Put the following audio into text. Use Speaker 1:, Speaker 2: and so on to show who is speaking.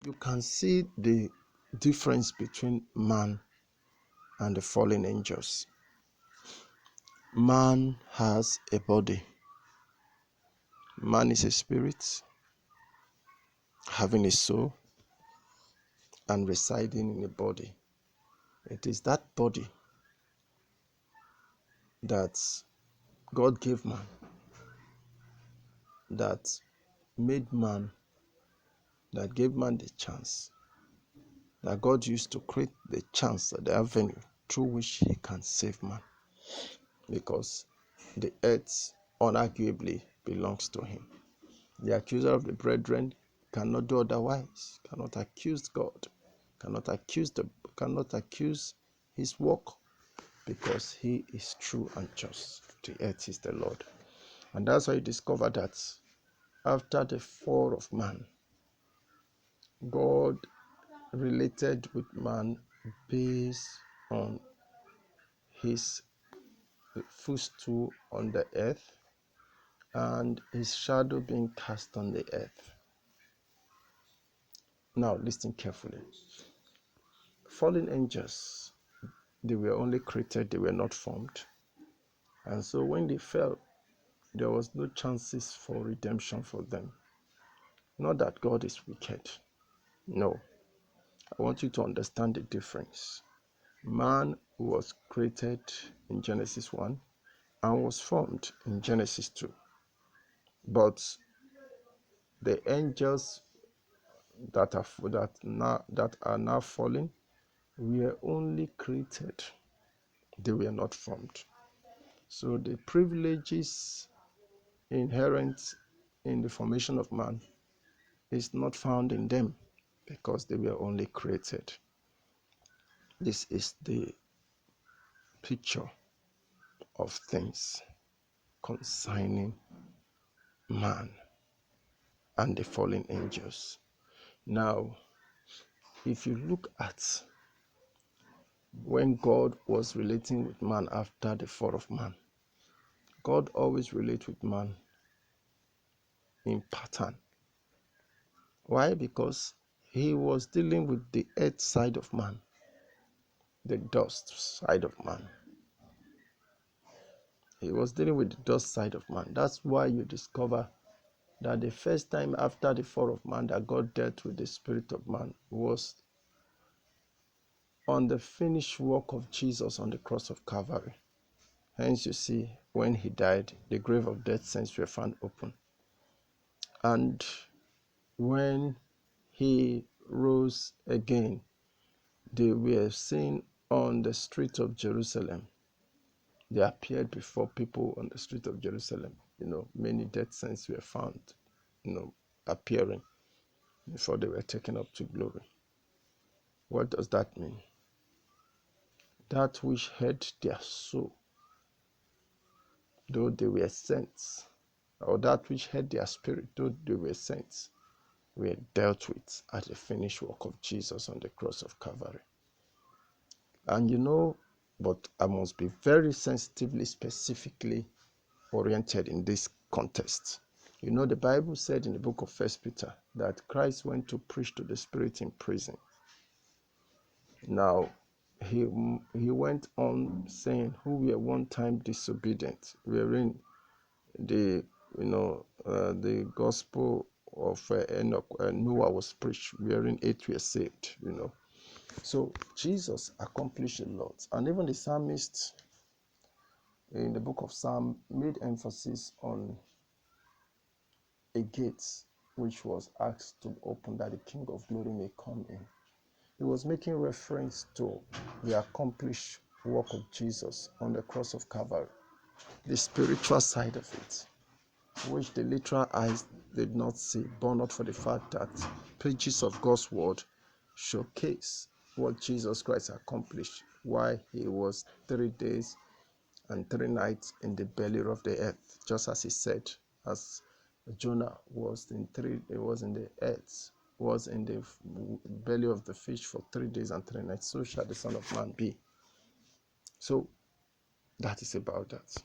Speaker 1: you can see the difference between man and the fallen angels. Man has a body. Man is a spirit, having a soul, and residing in a body. It is that body that God gave man, that made man, that gave man the chance, that God used to create the chance, the avenue through which he can save man. Because the earth unarguably belongs to him. The accuser of the brethren cannot do otherwise, cannot accuse God, cannot accuse his work, because he is true and just. The earth is the Lord. And that's why you discover that after the fall of man, God related with man based on his footstool on the earth and his shadow being cast on the earth. Now listen carefully. Fallen angels, they were only created, they were not formed. And so when they fell, there was no chances for redemption for them. Not that God is wicked. No. I want you to understand the difference. Man was created in Genesis 1 and was formed in Genesis 2. But the angels that are now fallen were only created. They were not formed. So the privileges inherent in the formation of man is not found in them because they were only created. This is the picture of things concerning man and the fallen angels. Now, if you look at when God was relating with man after the fall of man, God always relates with man in pattern. Why? Because he was dealing with the earth side of man, the dust side of man. He was dealing with the dust side of man. That's why you discover that the first time after the fall of man that God dealt with the spirit of man was on the finished work of Jesus on the cross of Calvary. Hence you see, when he died, the grave of death sins were found open. And when he rose again, they were seen on the street of Jerusalem. They appeared before people on the street of Jerusalem. Many death sins were found, appearing before they were taken up to glory. What does that mean? That which had their soul, though they were saints, or that which had their spirit, though they were saints, were dealt with at the finished work of Jesus on the cross of Calvary. And but I must be very sensitively, specifically oriented in this context. The Bible said in the book of 1 Peter that Christ went to preach to the spirit in prison. Now, he went on saying, who were one time disobedient, wherein the gospel of Noah was preached, wherein 8 were saved. So Jesus accomplished a lot, and even the psalmist in the book of Psalm made emphasis on a gate which was asked to open that the King of Glory may come in. He was making reference to the accomplished work of Jesus on the cross of Calvary, the spiritual side of it, which the literal eyes did not see, but not for the fact that pages of God's word showcase what Jesus Christ accomplished while he was 3 days and 3 nights in the belly of the earth, just as he said, as Jonah was in the earth, was in the belly of the fish for 3 days and 3 nights, so shall the Son of Man be. So that is about that.